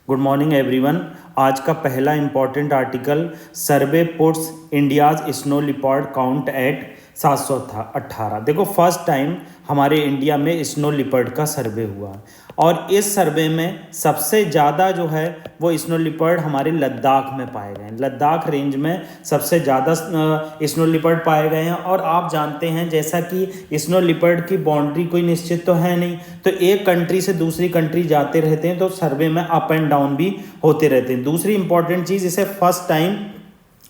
Good morning everyone. आज का पहला important article, survey puts India's snow leopard count at 718। देखो, फर्स्ट टाइम हमारे इंडिया में स्नो लिपर्ड का सर्वे हुआ और इस सर्वे में सबसे ज़्यादा जो है वो स्नो लिपर्ड हमारे लद्दाख में पाए गए हैं। लद्दाख रेंज में सबसे ज़्यादा स्नो लिपर्ड पाए गए हैं। और आप जानते हैं जैसा कि स्नो लिपर्ड की बाउंड्री कोई निश्चित तो है नहीं, तो एक कंट्री से दूसरी कंट्री जाते रहते हैं, तो सर्वे में अप एंड डाउन भी होते रहते हैं। दूसरी इंपॉर्टेंट चीज़, इसे फर्स्ट टाइम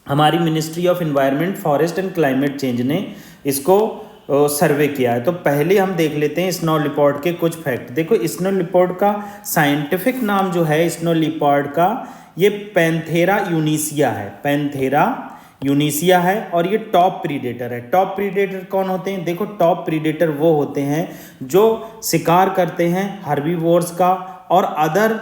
हमारी ministry of environment, forest and climate change ने इसको सर्वे किया है। तो पहले हम देख लेते हैं स्नो लिपर्ड के कुछ फैक्ट। देखो, स्नो लिपर्ड का साइंटिफिक नाम जो है स्नो लिपर्ड का, ये पैंथेरा यूनिसिया है। पैंथेरा यूनिसिया है और ये टॉप प्रीडेटर है। टॉप प्रीडेटर कौन होते हैं? देखो, टॉप प्रीडेटर वो होते हैं जो शिकार करते हैं हर्बीवोर्स का और अदर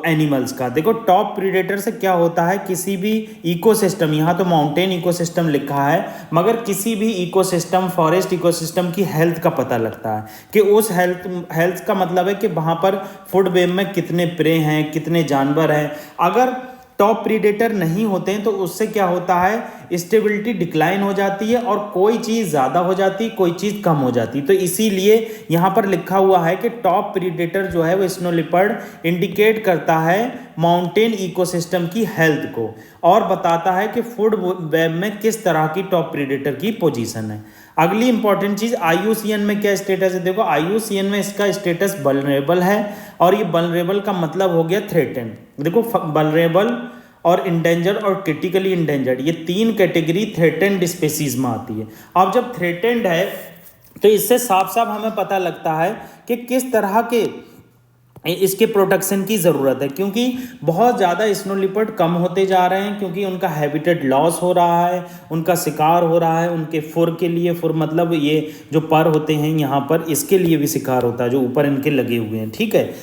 एनिमल्स का। देखो, टॉप प्रीडेटर से क्या होता है, किसी भी इकोसिस्टम, यहाँ तो माउंटेन इकोसिस्टम लिखा है, मगर किसी भी इकोसिस्टम, फॉरेस्ट इकोसिस्टम की हेल्थ का पता लगता है कि उस हेल्थ का मतलब है कि वहाँ पर फूड वेब में कितने प्रे हैं, कितने जानवर हैं। अगर टॉप प्रीडेटर नहीं होते हैं तो उससे क्या होता है, स्टेबिलिटी डिक्लाइन हो जाती है और कोई चीज़ ज़्यादा हो जाती है, कोई चीज़ कम हो जाती है। तो इसीलिए यहाँ पर लिखा हुआ है कि टॉप प्रीडेटर जो है वो स्नो लिपर्ड इंडिकेट करता है माउंटेन इकोसिस्टम की हेल्थ को और बताता है कि फूड वेब में किस तरह की टॉप प्रीडेटर की पोजीशन है। अगली इंपॉर्टेंट चीज़, IUCN में क्या स्टेटस है? देखो, IUCN में इसका स्टेटस वल्नरेबल है और ये वल्नरेबल का मतलब हो गया थ्रेटेंड। देखो, वल्नरेबल और इंडेंजर और क्रिटिकली इंडेंजर्ड, ये तीन कैटेगरी थ्रेटेंड स्पेसीज में आती है। अब जब थ्रेटेंड है तो इससे साफ साफ हमें पता लगता है कि किस तरह के इसके प्रोटेक्शन की ज़रूरत है, क्योंकि बहुत ज़्यादा स्नो लिपर्ड कम होते जा रहे हैं, क्योंकि उनका हैबिटेट लॉस हो रहा है, उनका शिकार हो रहा है। उनके फुर के लिए, फुर मतलब ये जो पर होते हैं यहाँ पर, इसके लिए भी शिकार होता है जो ऊपर इनके लगे हुए हैं। ठीक है,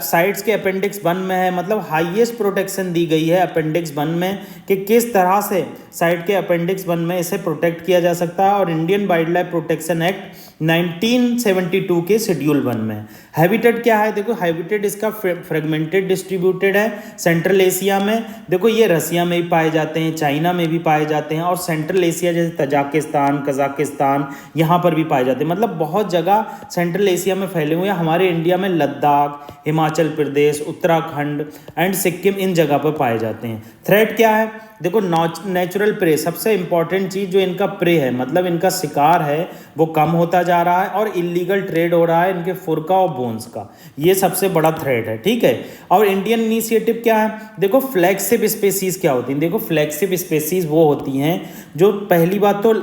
साइड्स के अपेंडिक्स 1 में है, मतलब हाईएस्ट प्रोटेक्शन दी गई है अपेंडिक्स 1 में कि किस तरह से साइड के अपेंडिक्स 1 में इसे प्रोटेक्ट किया जा सकता है। और Indian wild life protection act 1972 के शेड्यूल 1 में हैबिटेट क्या है? देखो, हैबिटेट इसका फ्रेगमेंटेड डिस्ट्रीब्यूटेड है। सेंट्रल एशिया में, देखो ये रसिया में भी पाए जाते हैं, चाइना में भी पाए जाते हैं, और सेंट्रल एशिया जैसे तजाकिस्तान, कजाकिस्तान, यहाँ पर भी पाए जाते हैं। मतलब बहुत जगह सेंट्रल एशिया में फैले हुए हैं। हमारे इंडिया में लद्दाख, हिमाचल प्रदेश, उत्तराखंड एंड सिक्किम, इन जगह पर पाए जाते हैं। थ्रेट क्या है? देखो, नेचुरल प्रे, सबसे इंपॉर्टेंट चीज़ जो इनका प्रे है, मतलब इनका शिकार है, वो कम होता जा रहा है और इलीगल ट्रेड हो रहा है इनके फुर का और बोन्स का। ये सबसे बड़ा थ्रेट है। ठीक है, और इंडियन इनिशिएटिव क्या है? देखो, फ्लैगशिप स्पेसीज क्या होती हैं? देखो, फ्लैगशिप स्पेसीज वो होती हैं जो, पहली बात तो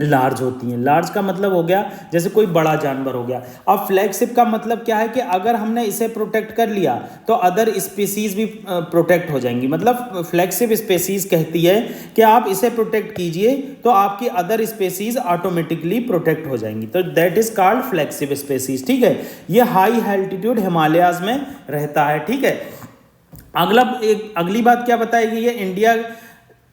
लार्ज होती हैं। लार्ज का मतलब हो गया जैसे कोई बड़ा जानवर हो गया। अब फ्लैगशिप का मतलब क्या है कि अगर हमने इसे प्रोटेक्ट कर लिया तो अदर स्पीसीज भी प्रोटेक्ट हो जाएंगी। मतलब फ्लैगशिप स्पीसीज कहती है कि आप इसे प्रोटेक्ट कीजिए तो आपकी अदर स्पीसीज ऑटोमेटिकली प्रोटेक्ट हो जाएंगी। तो that is called flagship species. ठीक है, ये हाई एल्टीट्यूड हिमालयाज में रहता है। ठीक है, अगली बात क्या बताएगी ये,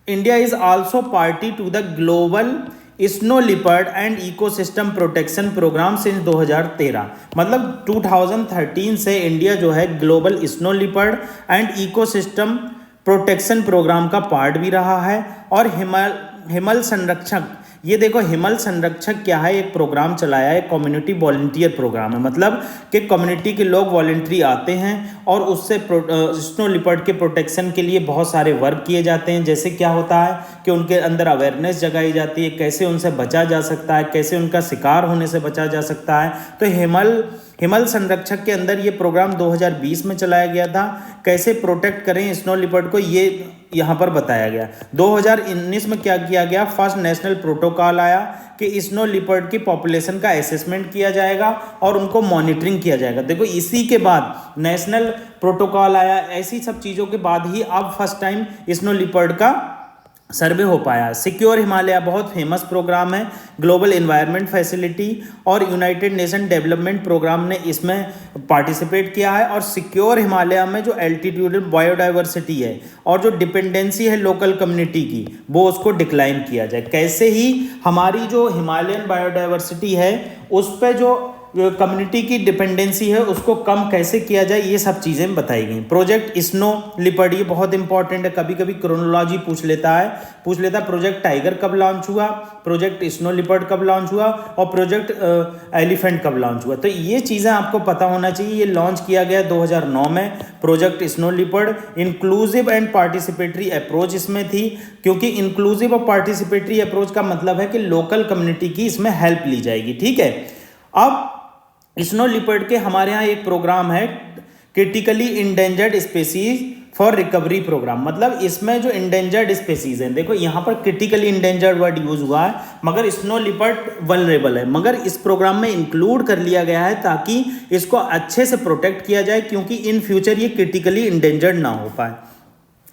India is also party to the global snow leopard and ecosystem protection program since 2013। मतलब 2013 से इंडिया जो है global snow leopard and ecosystem protection program का पार्ट भी रहा है। और हिमल संरक्षक, ये देखो, हिमल संरक्षक क्या है, एक प्रोग्राम चलाया है, कम्युनिटी वॉलंटियर प्रोग्राम है। मतलब कि कम्युनिटी के लोग वॉलंटरी आते हैं और उससे स्नो लिपर्ड के प्रोटेक्शन के लिए बहुत सारे वर्क किए जाते हैं। जैसे क्या होता है कि उनके अंदर अवेयरनेस जगाई जाती है, कैसे उनसे बचा जा सकता है, कैसे उनका शिकार होने से बचा जा सकता है। तो हिमल संरक्षक के अंदर ये प्रोग्राम 2020 में चलाया गया था। कैसे प्रोटेक्ट करें स्नो लिपर्ड को, ये यहाँ पर बताया गया। 2019 में क्या किया गया, फर्स्ट नेशनल प्रोटोकॉल आया कि स्नो लिपर्ड की पॉपुलेशन का असेसमेंट किया जाएगा और उनको मॉनिटरिंग किया जाएगा। देखो, इसी के बाद नेशनल प्रोटोकॉल आया, ऐसी सब चीज़ों के बाद ही अब फर्स्ट टाइम स्नो लिपर्ड का सर्वे हो पाया। सिक्योर हिमालय बहुत फेमस प्रोग्राम है, ग्लोबल एनवायरनमेंट फैसिलिटी और यूनाइटेड नेशन डेवलपमेंट प्रोग्राम ने इसमें पार्टिसिपेट किया है। और सिक्योर हिमालय में जो एल्टीट्यूडल बायोडाइवर्सिटी है और जो डिपेंडेंसी है लोकल कम्युनिटी की, वो उसको डिक्लाइन किया जाए। कैसे ही हमारी जो हिमालयन बायोडाइवर्सिटी है उस पर जो कम्युनिटी की डिपेंडेंसी है उसको कम कैसे किया जाए, ये सब चीज़ें बताई गई। प्रोजेक्ट स्नो लिपर्ड, ये बहुत इंपॉर्टेंट है, कभी कभी क्रोनोलॉजी पूछ लेता है प्रोजेक्ट टाइगर कब लॉन्च हुआ, प्रोजेक्ट स्नो लिपर्ड कब लॉन्च हुआ और प्रोजेक्ट एलिफेंट कब लॉन्च हुआ। तो ये चीज़ें आपको पता होना चाहिए। ये लॉन्च किया गया 2009 में project snow leopard. Inclusive and participatory approach इसमें थी, क्योंकि इंक्लूसिव और पार्टिसिपेटरी अप्रोच का मतलब है कि लोकल कम्युनिटी की इसमें हेल्प ली जाएगी, ठीक है। अब स्नो लिपर्ड के हमारे यहाँ एक प्रोग्राम है critically endangered species for recovery program, मतलब इसमें जो इंडेंजर्ड स्पेसीज हैं, देखो यहाँ पर क्रिटिकली इंडेंजर्ड वर्ड यूज हुआ है, मगर स्नो लिपर्ड वल्नरेबल है, मगर इस प्रोग्राम में इंक्लूड कर लिया गया है ताकि इसको अच्छे से प्रोटेक्ट किया जाए, क्योंकि इन फ्यूचर ये क्रिटिकली इंडेंजर्ड ना हो पाए।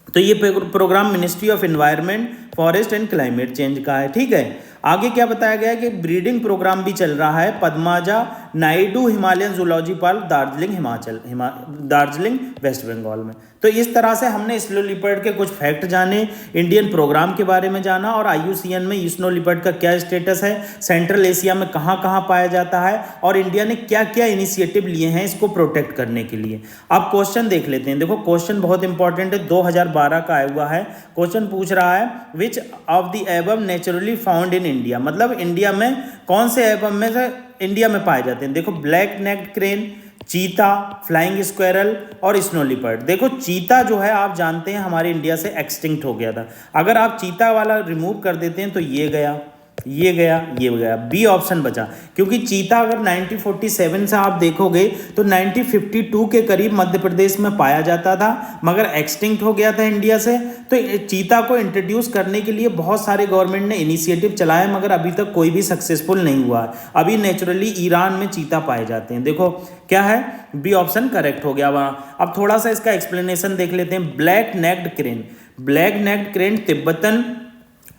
तो ये program ministry of environment, forest and climate change का है, ठीक है। आगे क्या बताया गया है कि ब्रीडिंग प्रोग्राम भी चल रहा है Padmaja Naidu Himalayan zoology park, Darjeeling West Bengal में। तो इस तरह से हमने स्नो लिपर्ड के कुछ फैक्ट जाने, इंडियन प्रोग्राम के बारे में जाना और IUCN में स्नो लिपर्ड का क्या स्टेटस है, सेंट्रल एशिया में कहाँ कहाँ पाया जाता है और इंडिया ने क्या क्या इनिशिएटिव लिए हैं इसको प्रोटेक्ट करने के लिए। अब क्वेश्चन देख लेते हैं। देखो क्वेश्चन बहुत इंपॉर्टेंट है, 2012 का आया हुआ है। क्वेश्चन पूछ रहा है which of the above naturally found in India, मतलब इंडिया में कौन से एबव में से इंडिया में पाए जाते हैं। देखो ब्लैक नेक्ड क्रेन, चीता, फ्लाइंग स्क्वेरल और स्नो लिपर्ड। देखो चीता जो है आप जानते हैं हमारे इंडिया से एक्सटिंक्ट हो गया था, अगर आप चीता वाला रिमूव कर देते हैं तो ये गया, ये गया, ये गया, बी ऑप्शन बचा। क्योंकि चीता अगर 1947 से आप देखोगे तो 1952 के करीब मध्य प्रदेश में पाया जाता था, मगर एक्सटिंक्ट हो गया था इंडिया से। तो चीता को इंट्रोड्यूस करने के लिए बहुत सारे गवर्नमेंट ने इनिशिएटिव चलाए, मगर अभी तक कोई भी सक्सेसफुल नहीं हुआ। अभी नेचुरली ईरान में चीता पाए जाते हैं। देखो क्या है, बी ऑप्शन करेक्ट हो गया वहाँ। अब थोड़ा सा इसका एक्सप्लेनेशन देख लेते हैं। Black necked crane, black necked crane Tibetan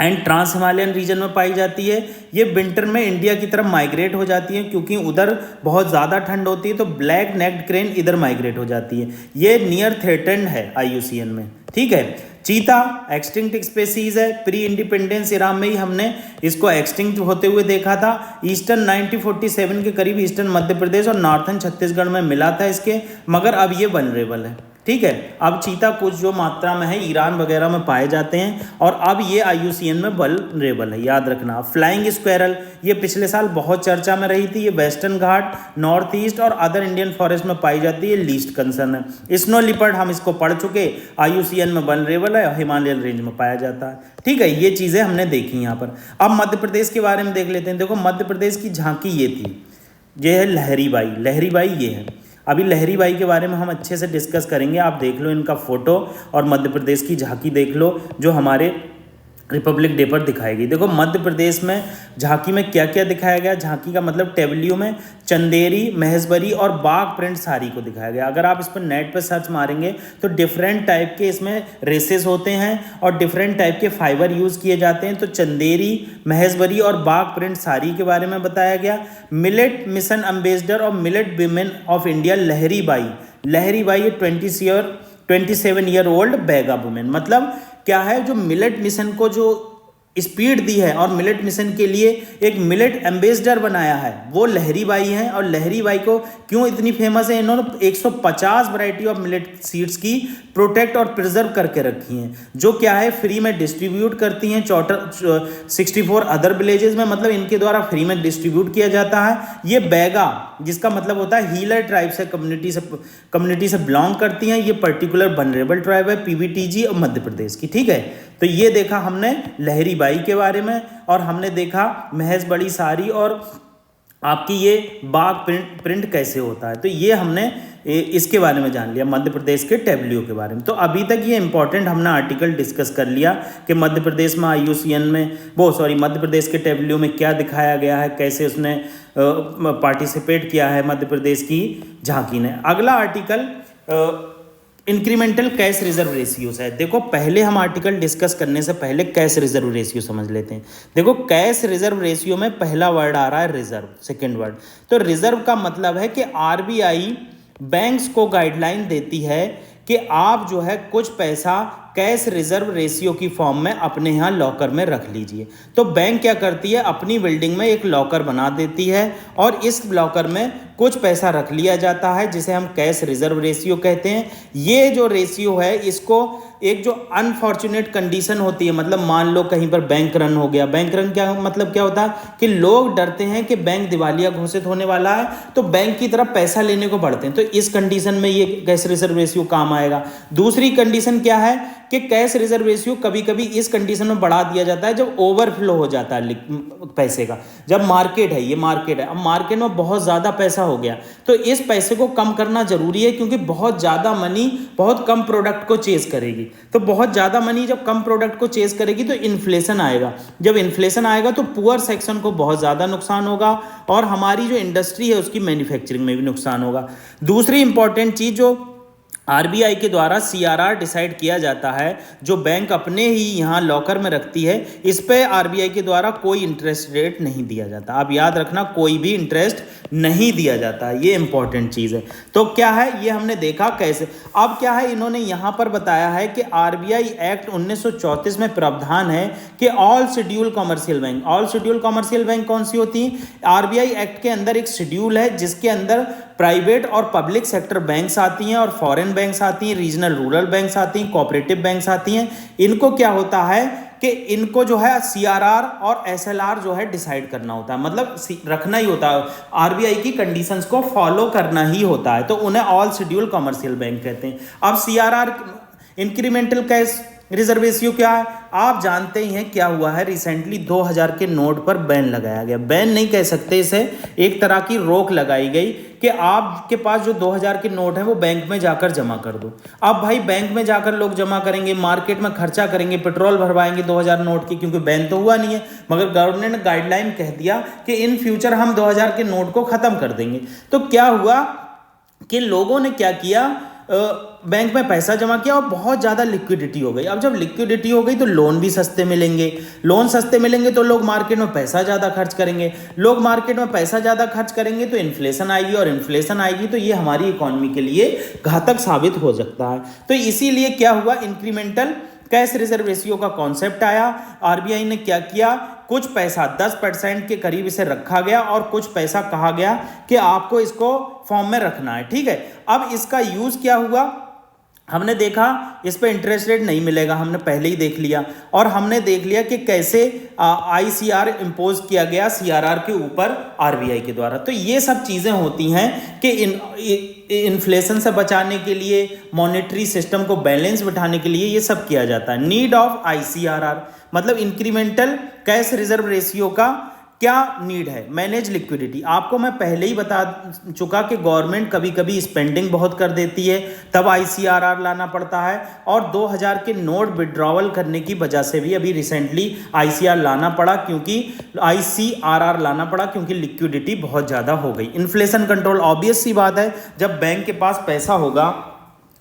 and trans Himalayan region में पाई जाती है। ये विंटर में इंडिया की तरफ माइग्रेट हो जाती है, क्योंकि उधर बहुत ज़्यादा ठंड होती है, तो ब्लैक नेक्ड क्रेन इधर माइग्रेट हो जाती है। ये नियर थ्रेटेंड है IUCN में, ठीक है। चीता एक्सटिंक्ट स्पेसीज है, प्री इंडिपेंडेंस इरा में ही हमने इसको एक्सटिंक्ट होते हुए देखा था। ईस्टर्न 1947 के करीब ईस्टर्न मध्य प्रदेश और नॉर्थन छत्तीसगढ़ में मिला था इसके, मगर अब ये वल्नरेबल है, ठीक है। अब चीता कुछ जो मात्रा में है ईरान वगैरह में पाए जाते हैं और अब ये IUCN में वल्नरेबल है, याद रखना। फ्लाइंग स्क्वेरल, ये पिछले साल बहुत चर्चा में रही थी। ये वेस्टर्न घाट, नॉर्थ ईस्ट और अदर इंडियन फॉरेस्ट में पाई जाती है, लीस्ट कंसर्न है। स्नो लिपर्ड हम इसको पढ़ चुके, IUCN में वल्नरेबल है, हिमालयन रेंज में पाया जाता है, ठीक है। ये चीज़ें हमने देखी यहाँ पर। अब मध्य प्रदेश के बारे में देख लेते हैं। देखो मध्य प्रदेश की झांकी ये थी, ये है लहरी बाई, लहरी बाई ये है। अभी लहरी बाई के बारे में हम अच्छे से डिस्कस करेंगे। आप देख लो इनका फोटो और मध्य प्रदेश की झांकी देख लो जो हमारे रिपब्लिक डे पर दिखाई गई। देखो मध्य प्रदेश में झांकी में क्या क्या दिखाया गया। झांकी का मतलब टेबल्यू में चंदेरी, महेशबरी और बाघ प्रिंट साड़ी को दिखाया गया। अगर आप इस पर नेट पर सर्च मारेंगे तो डिफरेंट टाइप के इसमें रेसेस होते हैं और डिफरेंट टाइप के फाइबर यूज़ किए जाते हैं। तो चंदेरी, महेशबरी और बाघ प्रिंट साड़ी के बारे में बताया गया। मिलेट मिशन एम्बेसडर और millet women of India Lahari Bai, Lahari Bai 27 year old Baiga women, मतलब क्या है, जो मिलेट मिशन को जो स्पीड दी है और मिलेट मिशन के लिए एक मिलेट एम्बेसडर बनाया है वो लहरी बाई हैं। और लहरी बाई को क्यों इतनी फेमस है, इन्होंने 150 वैरायटी ऑफ मिलेट सीड्स की प्रोटेक्ट और प्रिजर्व करके रखी हैं, जो क्या है फ्री में डिस्ट्रीब्यूट करती हैं 64 अदर विलेजेस में, मतलब इनके द्वारा फ्री में डिस्ट्रीब्यूट किया जाता है। ये बैगा जिसका मतलब होता है हीलर ट्राइब से कम्युनिटी से बिलोंग करती हैं। ये पर्टिकुलर वल्नरेबल ट्राइब है PBTG और मध्य प्रदेश की, ठीक है। तो ये देखा हमने लहरी बाई के बारे में और हमने देखा महेश बड़ी साड़ी और आपकी ये बाघ प्रिंट कैसे होता है। तो ये हमने इसके बारे में जान लिया, मध्य प्रदेश के टेबल्यू के बारे में। तो अभी तक ये इंपॉर्टेंट हमने आर्टिकल डिस्कस कर लिया कि मध्य प्रदेश में IUCN में मध्य प्रदेश के टेबल्यू में क्या दिखाया गया है, कैसे उसने पार्टिसिपेट किया है मध्य प्रदेश की झांकी ने। अगला article incremental cash reserve ratios है। देखो पहले हम आर्टिकल डिस्कस करने से पहले कैश रिजर्व रेशियो समझ लेते हैं। देखो कैश रिजर्व रेशियो में पहला वर्ड आ रहा है रिजर्व, सेकंड वर्ड। तो रिजर्व का मतलब है कि RBI बैंक्स को गाइडलाइन देती है कि आप जो है कुछ पैसा कैश रिजर्व रेशियो की फॉर्म में अपने यहाँ लॉकर में रख लीजिए। तो बैंक क्या करती है, अपनी बिल्डिंग में एक लॉकर बना देती है और इस लॉकर में कुछ पैसा रख लिया जाता है जिसे हम कैश रिजर्व रेशियो कहते हैं। ये जो रेशियो है इसको एक जो अनफॉर्चुनेट कंडीशन होती है, मतलब मान लो कहीं पर बैंक रन हो गया। बैंक रन क्या मतलब क्या होता है कि लोग डरते हैं कि बैंक दिवालिया घोषित होने वाला है तो बैंक की तरफ पैसा लेने को बढ़ते हैं, तो इस कंडीशन में ये कैश रिजर्व रेशियो काम आएगा। दूसरी कंडीशन क्या है कि कैश रिजर्व रेशियो कभी कभी इस कंडीशन में बढ़ा दिया जाता है जब ओवरफ्लो हो जाता है पैसे का। जब मार्केट है, ये मार्केट है, अब मार्केट में बहुत ज़्यादा पैसा हो गया तो इस पैसे को कम करना जरूरी है, क्योंकि बहुत ज़्यादा मनी बहुत कम प्रोडक्ट को चेज करेगी। तो बहुत ज़्यादा मनी जब कम प्रोडक्ट को चेज करेगी तो इन्फ्लेशन आएगा। जब इन्फ्लेशन आएगा तो पुअर सेक्शन को बहुत ज़्यादा नुकसान होगा और हमारी जो इंडस्ट्री है उसकी मैन्युफैक्चरिंग में भी नुकसान होगा। दूसरी इंपॉर्टेंट चीज़ जो आरबीआई के द्वारा सीआरआर डिसाइड किया जाता है, जो बैंक अपने ही यहाँ लॉकर में रखती है, इस पे आरबीआई के द्वारा कोई इंटरेस्ट रेट नहीं दिया जाता। आप याद रखना, कोई भी इंटरेस्ट नहीं दिया जाता, ये इंपॉर्टेंट चीज़ है। तो क्या है, ये हमने देखा कैसे। अब क्या है, इन्होंने यहाँ पर बताया है कि आरबीआई एक्ट 1934 में प्रावधान है कि all schedule commercial bank, all schedule commercial bank कौन सी होती है, आरबीआई एक्ट के अंदर एक शेड्यूल है जिसके अंदर प्राइवेट और पब्लिक सेक्टर बैंक्स आती हैं और फॉरेन बैंक्स आती हैं, रीजनल रूरल बैंक्स आती हैं, कोऑपरेटिव बैंक्स आती हैं। इनको क्या होता है कि इनको जो है सीआरआर और एसएलआर जो है डिसाइड करना होता है, मतलब रखना ही होता है, आरबीआई की कंडीशंस को फॉलो करना ही होता है, तो उन्हें ऑल शेड्यूल कॉमर्शियल बैंक कहते हैं। अब CRR incremental cash reserve ratio क्या है, आप जानते ही हैं क्या हुआ है, रिसेंटली 2000 के नोट पर बैन लगाया गया। बैन नहीं कह सकते इसे, एक तरह की रोक लगाई गई कि आपके पास जो 2000 के नोट हैं वो बैंक में जाकर जमा कर दो। अब भाई बैंक में जाकर लोग जमा करेंगे, मार्केट में खर्चा करेंगे, पेट्रोल भरवाएंगे 2000 नोट की, क्योंकि बैन तो हुआ नहीं है, मगर गवर्नमेंट ने गाइडलाइन कह दिया कि इन फ्यूचर हम 2000 के नोट को खत्म कर देंगे। तो क्या हुआ कि लोगों ने क्या किया, बैंक में पैसा जमा किया और बहुत ज़्यादा लिक्विडिटी हो गई। अब जब लिक्विडिटी हो गई तो लोन भी सस्ते मिलेंगे, लोन सस्ते मिलेंगे तो लोग मार्केट में पैसा ज़्यादा खर्च करेंगे, लोग मार्केट में पैसा ज़्यादा खर्च करेंगे तो इन्फ्लेशन आएगी, और इन्फ्लेशन आएगी तो ये हमारी इकोनॉमी के लिए घातक साबित हो सकता है। तो इसीलिए क्या हुआ, इंक्रीमेंटल कैश रिजर्व रेशियो का कॉन्सेप्ट आया। आरबीआई ने क्या किया, कुछ पैसा 10% के करीब इसे रखा गया और कुछ पैसा कहा गया कि आपको इसको फॉर्म में रखना है, ठीक है। अब इसका यूज क्या हुआ, हमने देखा इस पे इंटरेस्ट रेट नहीं मिलेगा, हमने पहले ही देख लिया, और हमने देख लिया कि कैसे आईसीआर इंपोज किया गया सीआरआर के ऊपर आरबीआई के द्वारा। तो ये सब चीज़ें होती हैं कि इन्फ्लेशन से बचाने के लिए, मॉनेटरी सिस्टम को बैलेंस बिठाने के लिए ये सब किया जाता है। नीड ऑफ आईसीआरआर मतलब इंक्रीमेंटल कैश रिजर्व रेशियो का क्या नीड है, मैनेज लिक्विडिटी। आपको मैं पहले ही बता चुका कि गवर्नमेंट कभी कभी स्पेंडिंग बहुत कर देती है, तब आईसीआरआर लाना पड़ता है, और 2000 के नोट विड्रॉवल करने की वजह से भी अभी रिसेंटली आईसीआर लाना पड़ा, क्योंकि आईसीआरआर लाना पड़ा क्योंकि लिक्विडिटी बहुत ज़्यादा हो गई। इन्फ्लेशन कंट्रोल, ऑब्वियस सी बात है, जब बैंक के पास पैसा होगा,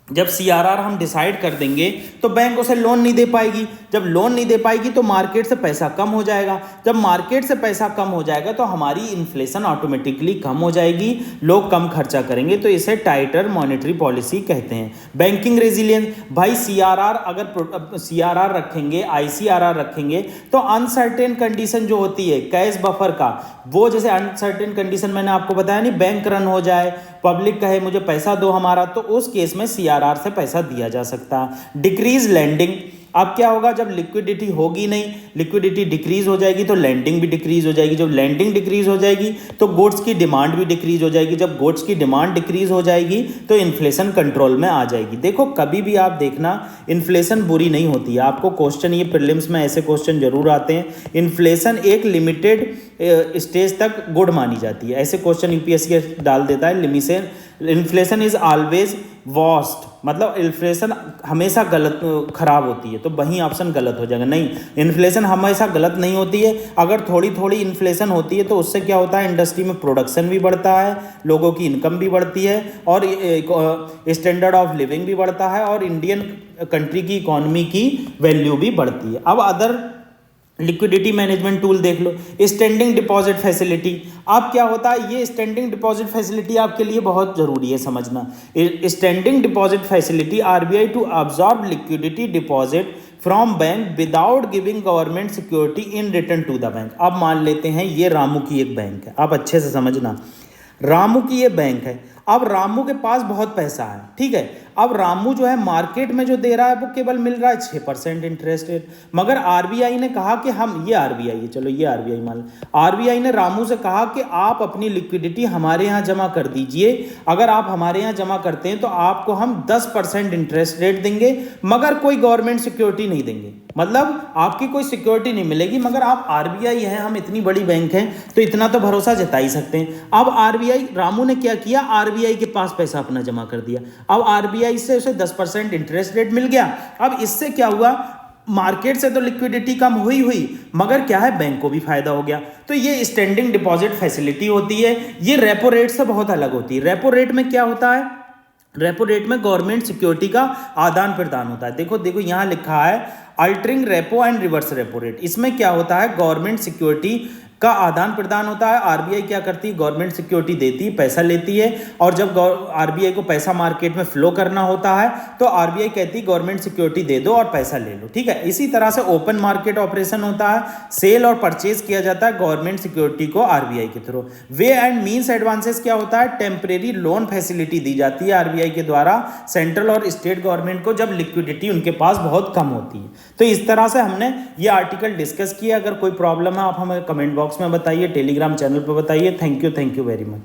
जब सीआरआर हम डिसाइड कर देंगे तो बैंक उसे लोन नहीं दे पाएगी, जब लोन नहीं दे पाएगी तो मार्केट से पैसा कम हो जाएगा, जब मार्केट से पैसा कम हो जाएगा तो हमारी इन्फ्लेशन ऑटोमेटिकली कम हो जाएगी, लोग कम खर्चा करेंगे, तो इसे टाइटर मॉनेटरी पॉलिसी कहते हैं। बैंकिंग रेजिलियंस, भाई सीआरआर अगर सीआरआर रखेंगे, आईसीआरआर रखेंगे तो अनसर्टेन कंडीशन जो होती है कैश बफर का, वो जैसे अनसर्टेन कंडीशन मैंने आपको बताया नहीं, बैंक रन हो जाए, पब्लिक कहे मुझे पैसा दो हमारा, तो उस केस में सीआरआर से पैसा दिया जा सकता है। डिक्रीज लैंडिंग, अब क्या होगा, जब लिक्विडिटी होगी नहीं, लिक्विडिटी डिक्रीज हो जाएगी तो लैंडिंग भी डिक्रीज हो जाएगी, जब लैंडिंग डिक्रीज हो जाएगी तो गुड्स की डिमांड भी डिक्रीज हो जाएगी, जब गुड्स की डिमांड डिक्रीज हो जाएगी तो इन्फ्लेशन कंट्रोल में आ जाएगी। देखो कभी भी आप देखना, इन्फ्लेशन बुरी नहीं होती है, आपको क्वेश्चन ये प्रीलिम्स में ऐसे क्वेश्चन जरूर आते हैं, इन्फ्लेशन एक लिमिटेड स्टेज तक गुड मानी जाती है, ऐसे क्वेश्चन यूपीएससी डाल देता है। इन्फ्लेशन इज ऑलवेज वर्स्ट, मतलब इन्फ्लेशन हमेशा गलत खराब होती है, तो वहीं ऑप्शन गलत हो जाएगा। नहीं, इन्फ्लेशन हमेशा गलत नहीं होती है, अगर थोड़ी थोड़ी इन्फ्लेशन होती है तो उससे क्या होता है, इंडस्ट्री में प्रोडक्शन भी बढ़ता है, लोगों की इनकम भी बढ़ती है, और स्टैंडर्ड ऑफ लिविंग भी बढ़ता है, और इंडियन कंट्री की इकोनॉमी की वैल्यू भी बढ़ती है। अब अदर लिक्विडिटी मैनेजमेंट टूल देख लो, स्टैंडिंग डिपॉजिट फैसिलिटी। अब क्या होता है, ये स्टैंडिंग डिपॉजिट फैसिलिटी आपके लिए बहुत ज़रूरी है समझना। Standing deposit facility RBI to absorb liquidity deposit from bank without giving government security in return to the bank. अब मान लेते हैं ये रामू की एक बैंक है, आप अच्छे से समझना, रामू की ये बैंक है। अब रामू के पास बहुत पैसा है, ठीक है। अब रामू जो है मार्केट में जो दे रहा है वो केवल मिल रहा है 6% इंटरेस्ट रेट, मगर आरबीआई ने कहा कि हम, ये आरबीआई है, चलो ये आरबीआई मान लो, आरबीआई ने रामू से कहा कि आप अपनी लिक्विडिटी हमारे यहाँ जमा कर दीजिए, अगर आप हमारे यहाँ जमा करते हैं तो आपको हम 10% इंटरेस्ट रेट देंगे, मगर कोई गवर्नमेंट सिक्योरिटी नहीं देंगे, मतलब आपकी कोई सिक्योरिटी नहीं मिलेगी, मगर आप आरबीआई हैं, हम इतनी बड़ी बैंक हैं तो इतना तो भरोसा जता ही सकते हैं। अब आरबीआई, रामू ने क्या किया, आरबीआई के पास पैसा अपना जमा कर दिया। अब आरबीआई से उसे 10% इंटरेस्ट रेट मिल गया। अब इससे क्या हुआ, मार्केट से तो लिक्विडिटी कम हुई, मगर क्या है, बैंक को भी फायदा हो गया। तो ये स्टैंडिंग डिपॉजिट फैसिलिटी होती है, ये रेपो रेट से बहुत अलग होती है। रेपो रेट में क्या होता है, रेपो रेट में गवर्नमेंट सिक्योरिटी का आदान प्रदान होता है। देखो देखो यहाँ लिखा है altering repo and reverse repo rate. इसमें क्या होता है, गवर्नमेंट सिक्योरिटी का आदान प्रदान होता है। आरबीआई क्या करती है, गवर्नमेंट सिक्योरिटी देती है, पैसा लेती है, और जब आरबीआई को पैसा मार्केट में फ्लो करना होता है तो आरबीआई कहती है गवर्नमेंट सिक्योरिटी दे दो और पैसा ले लो, ठीक है। इसी तरह से ओपन मार्केट ऑपरेशन होता है, सेल और परचेज किया जाता है गवर्नमेंट सिक्योरिटी को आरबीआई के through. Way and means advances क्या होता है, टेम्परेरी लोन फैसिलिटी दी जाती है आरबीआई के द्वारा सेंट्रल और स्टेट गवर्नमेंट को जब लिक्विडिटी उनके पास बहुत कम होती है। तो इस तरह से हमने ये आर्टिकल डिस्कस किया। अगर कोई प्रॉब्लम है आप हमें कमेंट बॉक्स में बताइए, टेलीग्राम चैनल पर बताइए। Thank you very much.